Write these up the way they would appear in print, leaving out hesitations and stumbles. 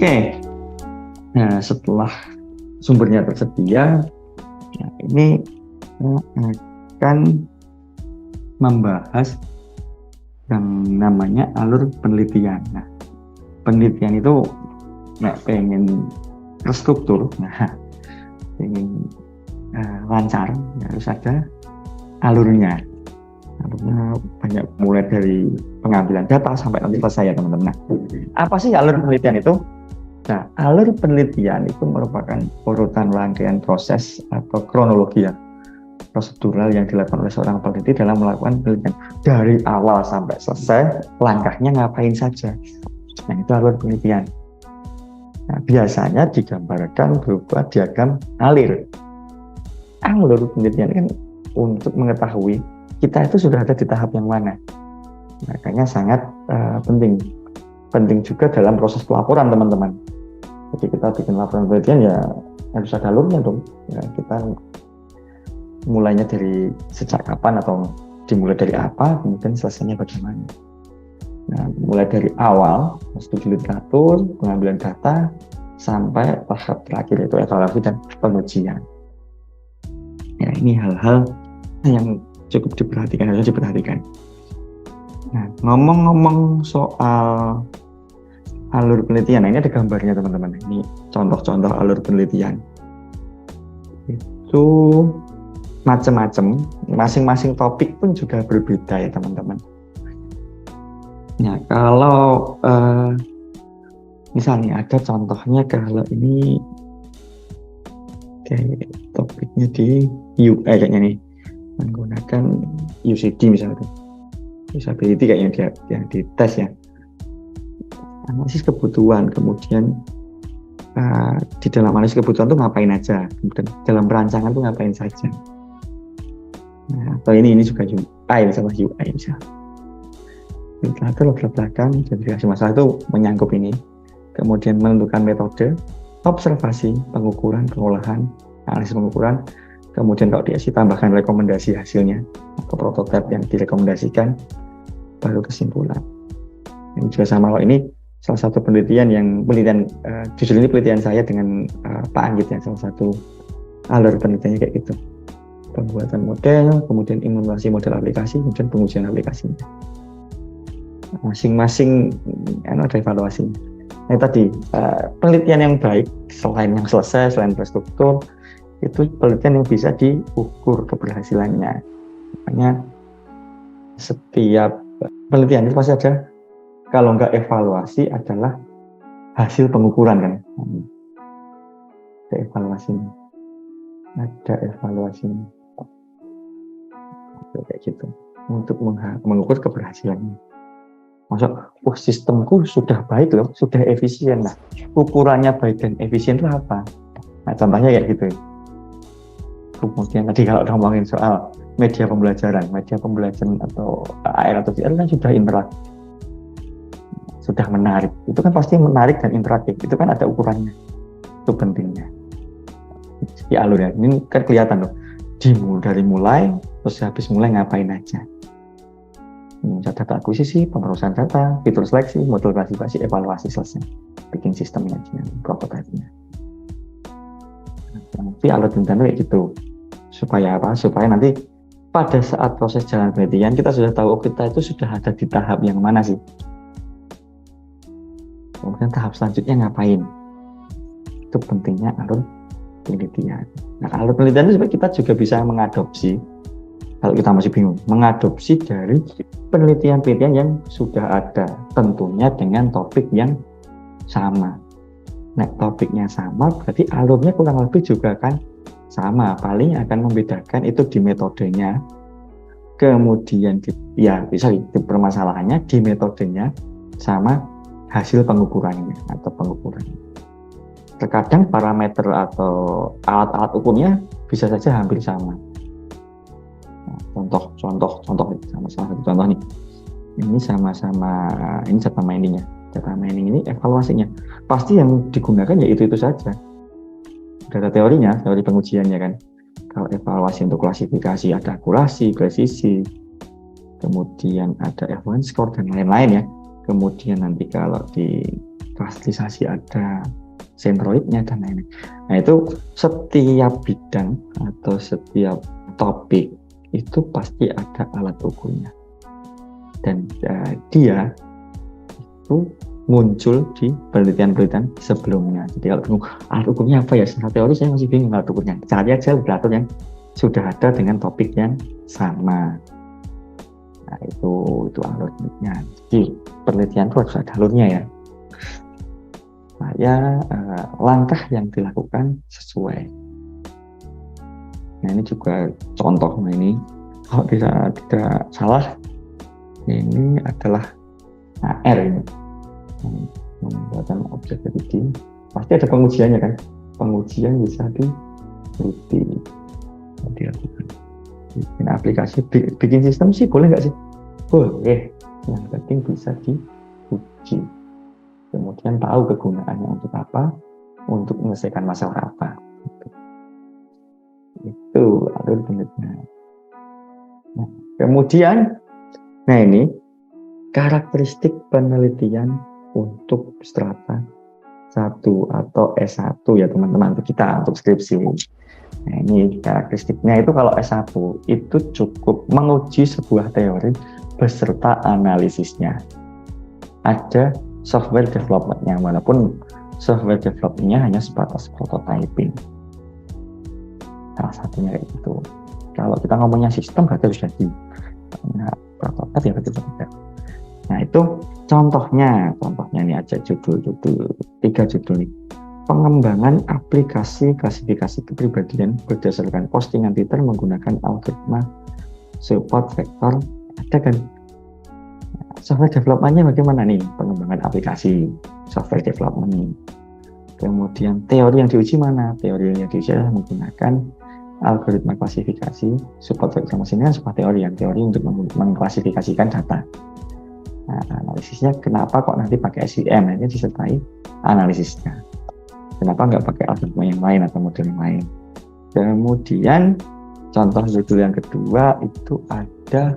Oke, nah setelah sumbernya tersedia, nah ini akan membahas yang namanya alur penelitian. Nah, penelitian itu pengen terstruktur, pengen lancar, harus ada alurnya. Alurnya banyak, mulai dari pengambilan data sampai nanti selesai ya teman-teman. Nah, apa sih alur penelitian itu? Nah, alur penelitian itu merupakan urutan rangkaian proses atau kronologi ya, prosedural yang dilakukan oleh seorang peneliti dalam melakukan penelitian dari awal sampai selesai, langkahnya ngapain saja. Nah, itu alur penelitian. Nah, biasanya digambarkan berupa diagram alir. Alur penelitian kan untuk mengetahui kita itu sudah ada di tahap yang mana. Makanya sangat penting. Penting juga dalam proses pelaporan teman-teman. Jadi kita bikin laporan penelitian ya harus ada alurnya dong. Ya, kita mulainya dari sejak kapan atau dimulai dari apa, kemudian selesainya bagaimana. Nah, mulai dari awal, studi literatur, pengambilan data, sampai tahap terakhir itu evaluasi dan pengujian. Ya, ini hal-hal yang cukup diperhatikan, harus diperhatikan. Nah, ngomong-ngomong soal alur penelitian, nah ini ada gambarnya teman-teman. Ini contoh-contoh alur penelitian. Itu macam-macam, masing-masing topik pun juga berbeda ya teman-teman. Nah, kalau misalnya ada contohnya, kalau ini kayak topiknya di UI kayaknya nih, menggunakan UCD misalnya, usability kayaknya dia di tes ya, analisis kebutuhan, kemudian di dalam analisis kebutuhan tuh ngapain aja, kemudian dalam perancangan tuh ngapain saja. Nah, atau ini juga UI misalnya, UI misalnya literatur latar belakang identifikasi masalah itu menyangkut ini, kemudian menentukan metode, observasi, pengukuran, pengolahan, analisis pengukuran, kemudian kalau dia tambahkan rekomendasi hasilnya atau prototipe yang direkomendasikan, baru kesimpulan. Yang juga sama, kalau ini salah satu penelitian judul ini penelitian saya dengan Pak Anggit ya, salah satu alur penelitiannya kayak gitu. Pembuatan model, kemudian implementasi model aplikasi, kemudian pengujian aplikasinya. Masing-masing ada evaluasinya. Nah, tadi penelitian yang baik, selain yang selesai, selain terstruktur, itu penelitian yang bisa diukur keberhasilannya. Makanya setiap penelitian itu pasti ada, kalau nggak evaluasi adalah hasil pengukuran kan. Ada evaluasinya. Kayak gitu. Untuk mengukur keberhasilannya. Maksud, sistemku sudah baik loh, sudah efisien. Nah, ukurannya baik dan efisien itu apa? Nah, contohnya kayak gitu. Kemudian tadi kalau ngomongin soal media pembelajaran atau AR atau VR kan sudah interaktif, sudah menarik. Itu kan pasti menarik dan interaktif. Itu kan ada ukurannya. Itu pentingnya. Di alurnya ini kan kelihatan loh. Dari mulai, terus habis mulai ngapain aja. Data akuisisi, pemerusan data, fitur seleksi, model klasifikasi, evaluasi, selesai. Bikin sistemnya, prototipe-nya. Nanti alur penelitian kayak gitu. Supaya apa? Supaya nanti pada saat proses jalan penelitian kita sudah tahu kita itu sudah ada di tahap yang mana sih. Kemudian tahap selanjutnya ngapain? Itu pentingnya alur penelitian. Nah, alur penelitian itu supaya kita juga bisa mengadopsi, kalau kita masih bingung, mengadopsi dari penelitian-penelitian yang sudah ada, tentunya dengan topik yang sama. Nah, topiknya sama, berarti alurnya kurang lebih juga kan sama. Paling akan membedakan itu di metodenya, kemudian bisa di permasalahannya di metodenya, sama hasil pengukurannya atau pengukurannya. Terkadang parameter atau alat-alat ukurnya bisa saja hampir sama. Contoh sama satu contoh nih. Ini sama-sama ini data mining ya. Data mining ini evaluasinya pasti yang digunakan ya itu saja. Data teorinya, teori pengujiannya kan. Kalau evaluasi untuk klasifikasi ada akurasi, presisi, kemudian ada F1 score dan lain-lain ya. Kemudian nanti kalau di klasisasi ada sentroidnya dan lain-lain. Nah itu setiap bidang atau setiap topik itu pasti ada alat ukurnya, dan dia itu muncul di penelitian-penelitian sebelumnya. Jadi kalau bingung alat ukurnya apa ya, secara teori saya masih bingung alat ukurnya. Cari aja literatur yang sudah ada dengan topik yang sama. Nah itu alurnya. Jadi penelitian itu harus ada alurnya ya. Langkah yang dilakukan sesuai. Nah ini juga contoh. Nah ini kalau tidak salah ini adalah AR ini, pembuatan objek jadi pasti ada pengujiannya kan. Pengujian bisa dilakukan. Bikin aplikasi, bikin sistem sih boleh nggak sih? Boleh. Yang penting bisa diuji. Kemudian tahu kegunaannya untuk apa, untuk menyelesaikan masalah apa. Itu alur penelitian. Nah, kemudian, ini karakteristik penelitian untuk strata 1 atau S1 ya teman-teman, untuk kita, untuk skripsi. Nah ini karakteristiknya itu kalau S1 itu cukup menguji sebuah teori beserta analisisnya. Ada software development-nya, walaupun software development-nya hanya sebatas prototyping. Salah satunya kayak gitu. Kalau kita ngomongnya sistem berarti harus jadi prototype ya betul-betul. Nah itu contohnya ini aja judul 3 judul nih. Pengembangan aplikasi klasifikasi kepribadian berdasarkan postingan Twitter menggunakan algoritma support vektor. Ada kan? Software development-nya bagaimana nih? Pengembangan aplikasi software development nih. Kemudian teori yang diuji mana? Teori yang diuji adalah menggunakan algoritma klasifikasi support vector machine, sebuah teori untuk mengklasifikasikan data. Nah, analisisnya kenapa kok nanti pakai SVM? Ini disertai analisisnya. Kenapa nggak pakai algoritma yang lain atau model yang lain? Kemudian contoh judul yang kedua itu ada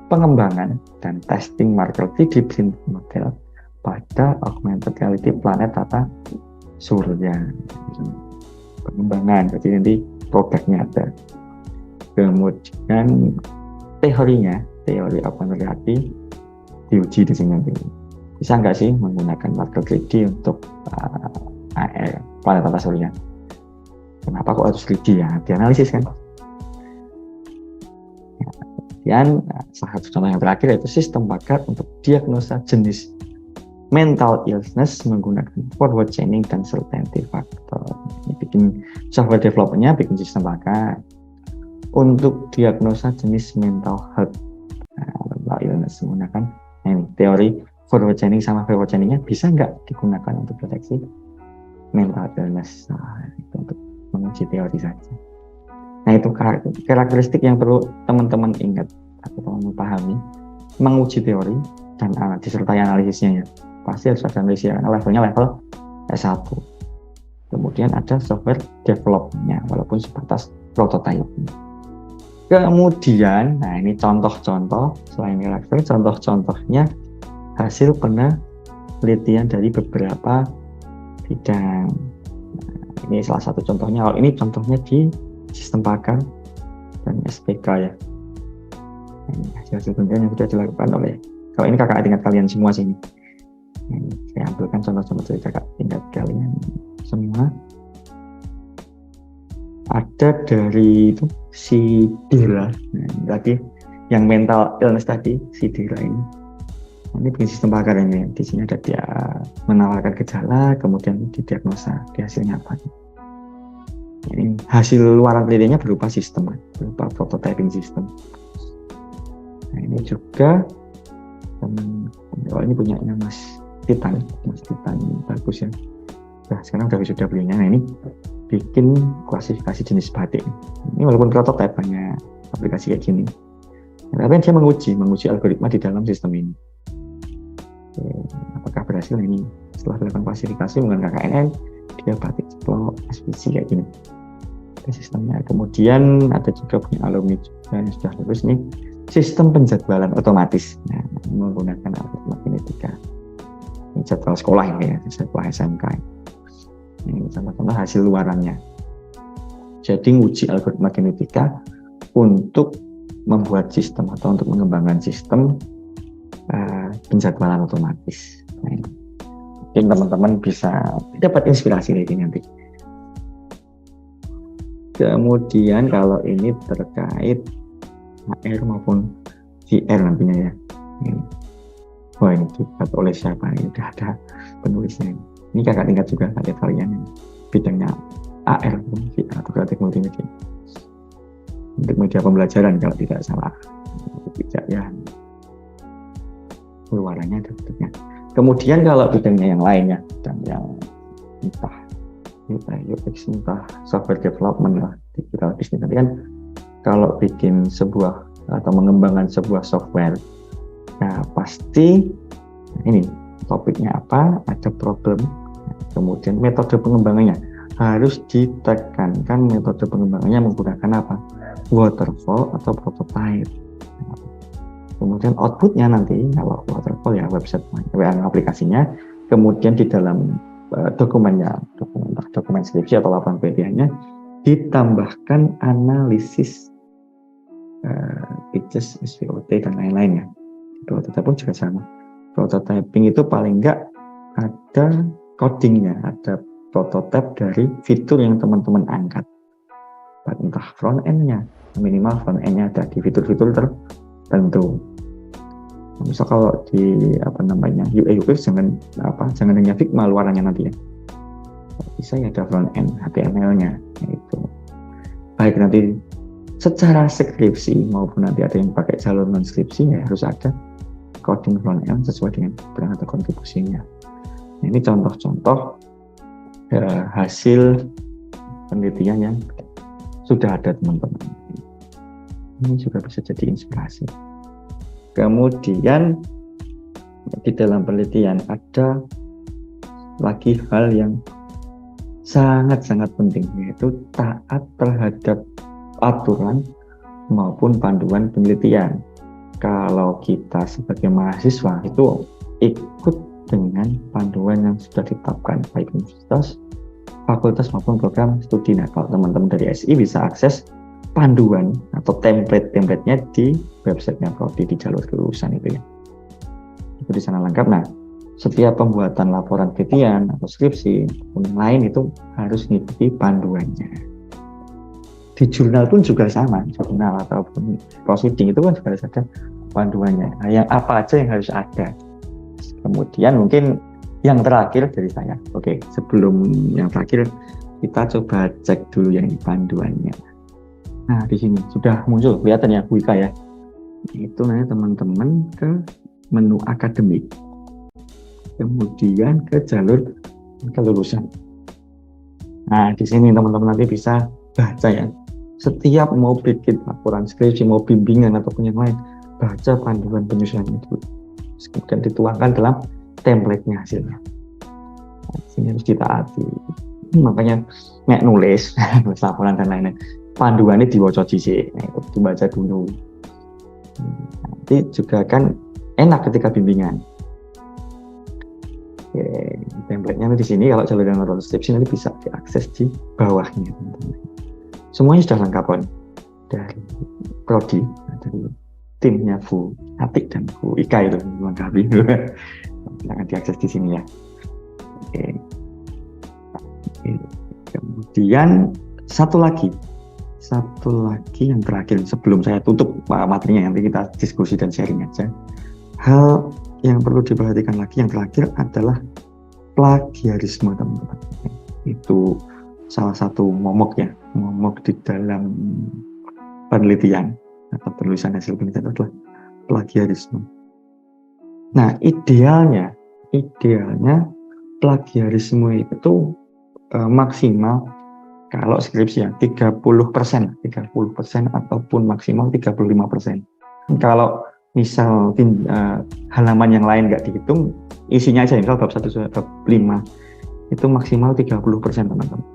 pengembangan dan testing marker 3D print model pada augmented reality planet tata surya. Pengembangan, jadi nanti produknya ada. Kemudian teori augmented reality diuji di sini nanti. Bisa nggak sih menggunakan marker 3D untuk planet tata surya? Kenapa kok harus 3D ya? Dianalisis kan? Kemudian salah satu contoh yang terakhir yaitu sistem pagar untuk diagnosa jenis mental illness menggunakan forward chaining dan certainty factor. Ini bikin software development-nya, bikin sistem pagar untuk diagnosa jenis mental health, mental illness menggunakan ini teori forward chaining sama backward chaining-nya bisa nggak digunakan untuk deteksi mental illness. Nah, itu untuk menguji teori saja. Nah itu karakteristik yang perlu teman-teman ingat atau teman-teman pahami. Menguji teori dan disertai analisisnya ya. Pasti harus ada analisis, levelnya level S1. Kemudian ada software development-nya walaupun sebatas prototype. Kemudian, nah ini contoh-contoh selain karakter, contohnya hasil penelitian dari beberapa bidang. Nah, ini salah satu contohnya. Kalau ini contohnya di sistem pagar dan SPK ya. Ini hasil penelitian yang sudah dilakukan oleh, kalau ini kakak tingkat kalian semua sini. Ini saya ambilkan contoh-contoh dari kakak tingkat kalian semua. Ada dari itu si Dira, nah, tadi yang mental illness tadi si Dira ini. Ini bikin sistem pagar ini. Di sini ada dia menawarkan gejala, kemudian didiagnosa, hasilnya apa? Ini hasil luaran penelitiannya berupa sistem, berupa prototyping system. Nah ini juga ini punya Mas Titan bagus ya. Nah sekarang sudah belinya. Nah ini bikin klasifikasi jenis batik. Ini walaupun prototype hanya aplikasi kayak gini, tapi dia menguji algoritma di dalam sistem ini. Apakah berhasil? Ini setelah dilakukan klasifikasi menggunakan KKN, dia batik ceplok SPC kayak gini sistemnya. Kemudian ada juga punya alumni juga yang sudah lulus nih, sistem penjadwalan otomatis. Nah, menggunakan algoritma kinetika. Ini jadwal sekolah ini ya, sekolah SMK. Ini contoh-contoh hasil luarannya. Jadi nguji algoritma genetika untuk membuat sistem atau untuk mengembangkan sistem penjadwalan otomatis. Nah, mungkin teman-teman bisa dapat inspirasi dari ini nanti. Kemudian kalau ini terkait HR maupun VR nantinya ya. Wah, ini dibuat oleh siapa? Ini sudah ada penulisnya. Ini kakak tingkat juga, kakak kalian bidangnya AR atau kreatif multimedia. Untuk media pembelajaran kalau tidak salah. Tidak ya. Keluarannya ada bentuknya. Kemudian kalau bidangnya yang lainnya, dan yang entah UX, entah software development lah, digital business nanti kan kalau bikin sebuah atau mengembangkan sebuah software, nah pasti ini topiknya apa, ada problem, kemudian metode pengembangannya harus ditekankan. Metode pengembangannya menggunakan apa? Waterfall atau prototype. Kemudian outputnya nanti kalau waterfall ya website aplikasinya, kemudian di dalam dokumennya, dokumen skripsi atau laporan penelitiannya ditambahkan analisis pitches, SVOT dan lain-lainnya. Prototype pun juga sama. Prototyping itu paling enggak ada codingnya, ada prototype dari fitur yang teman-teman angkat. Entah front end-nya, minimal front end-nya ada di fitur-fitur tertentu. Misal kalau di UI UX jangan hanya Figma luarannya nanti ya. Bisa ya ada front end HTML-nya itu. Baik nanti secara skripsi maupun nanti ada yang pakai jalur non skripsi ya harus ada coding front end sesuai dengan peran atau kontribusinya. Nah, ini contoh-contoh hasil penelitian yang sudah ada teman-teman. Ini juga bisa jadi inspirasi. Kemudian di dalam penelitian ada lagi hal yang sangat-sangat penting, yaitu taat terhadap aturan maupun panduan penelitian. Kalau kita sebagai mahasiswa itu ikut dengan panduan yang sudah ditetapkan baik universitas, fakultas maupun program studi. Nah, kalau teman-teman dari SI bisa akses panduan atau template-templatenya di websitenya Prodi di jalur kelulusan itu ya. Itu di sana lengkap. Nah, setiap pembuatan laporan penelitian atau skripsi maupun yang lain itu harus mengikuti panduannya. Di jurnal pun juga sama, jurnal ataupun proceeding itu kan juga harus ada panduannya. Nah, yang apa aja yang harus ada. Kemudian mungkin yang terakhir dari saya. Oke, sebelum yang terakhir kita coba cek dulu yang panduannya. Nah, di sini sudah muncul, kelihatan ya, Wika ya. Itu nanti teman-teman ke menu akademik. Kemudian ke jalur kelulusan. Nah, di sini teman-teman nanti bisa baca ya. Setiap mau bikin laporan skripsi, mau bimbingan ataupun yang lain, baca panduan penyusunannya dulu. Kemudian dituangkan dalam template-nya hasilnya. Nah, di sini harus ditaati. Makanya nulis laporan dan lain-lain. Panduannya dibaca dhisik, nah, itu dibaca dulu. Nanti juga kan enak ketika bimbingan. Oke, template-nya di sini kalau jalur yang skripsi nanti bisa diakses di bawahnya. Semuanya sudah lengkap kan dari Prodi, dari timnya Bu Atik dan Bu Ika itu melengkapi. Silahkan diakses di sini ya. Oke. Kemudian satu lagi yang terakhir sebelum saya tutup materinya, nanti kita diskusi dan sharing aja. Hal yang perlu diperhatikan lagi yang terakhir adalah plagiarisme, teman-teman. Itu salah satu momok di dalam penelitian atau penulisan hasil penelitian adalah plagiarisme. Nah, idealnya plagiarisme itu maksimal kalau skripsi ya 30% ataupun maksimal 35%. Kalau misal halaman yang lain nggak dihitung, isinya aja misal bab 1 sampai bab 5 itu maksimal 30% teman-teman.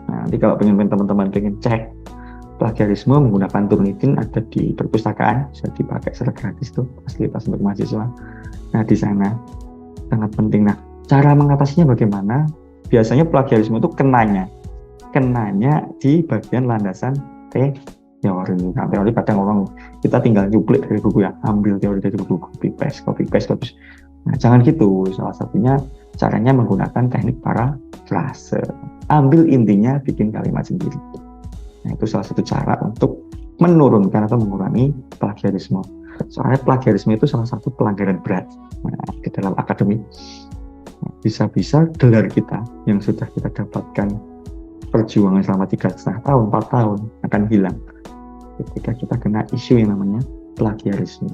Nah, nanti kalau teman-teman pengen cek plagiarisme menggunakan Turnitin, ada di perpustakaan, bisa dipakai secara gratis tuh, fasilitas untuk mahasiswa. Nah, di sana sangat penting. Nah, cara mengatasinya bagaimana? Biasanya plagiarisme itu kenanya di bagian landasan teori. Nah, teori kadang orang kita tinggal nyuplik dari buku ya, ambil teori dari buku, copy paste terus. Nah, jangan gitu. Salah satunya caranya menggunakan teknik parafrase. Ambil intinya, bikin kalimat sendiri. Nah, itu salah satu cara untuk menurunkan atau mengurangi plagiarisme. Soalnya plagiarisme itu salah satu pelanggaran berat di dalam akademik. Bisa-bisa gelar kita yang sudah kita dapatkan perjuangan selama 3,5 tahun, 4 tahun akan hilang ketika kita kena isu yang namanya plagiarisme.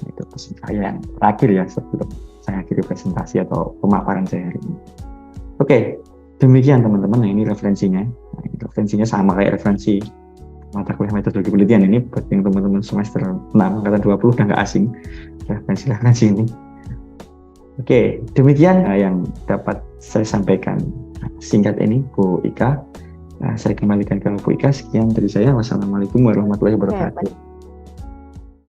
Itu pesan saya yang terakhir ya sebelum saya akhiri presentasi atau pemaparan saya hari ini. Oke, demikian teman-teman. Nah, ini referensinya. Nah, ini referensinya sama kayak referensi mata kuliah metodologi penelitian. Ini buat yang teman-teman semester 6 angkatan 20 udah nggak asing referensi ini. Oke, demikian yang dapat saya sampaikan singkat ini, Bu Ika. Saya kembalikan ke Bu Ika. Sekian dari saya. Wassalamualaikum warahmatullahi wabarakatuh.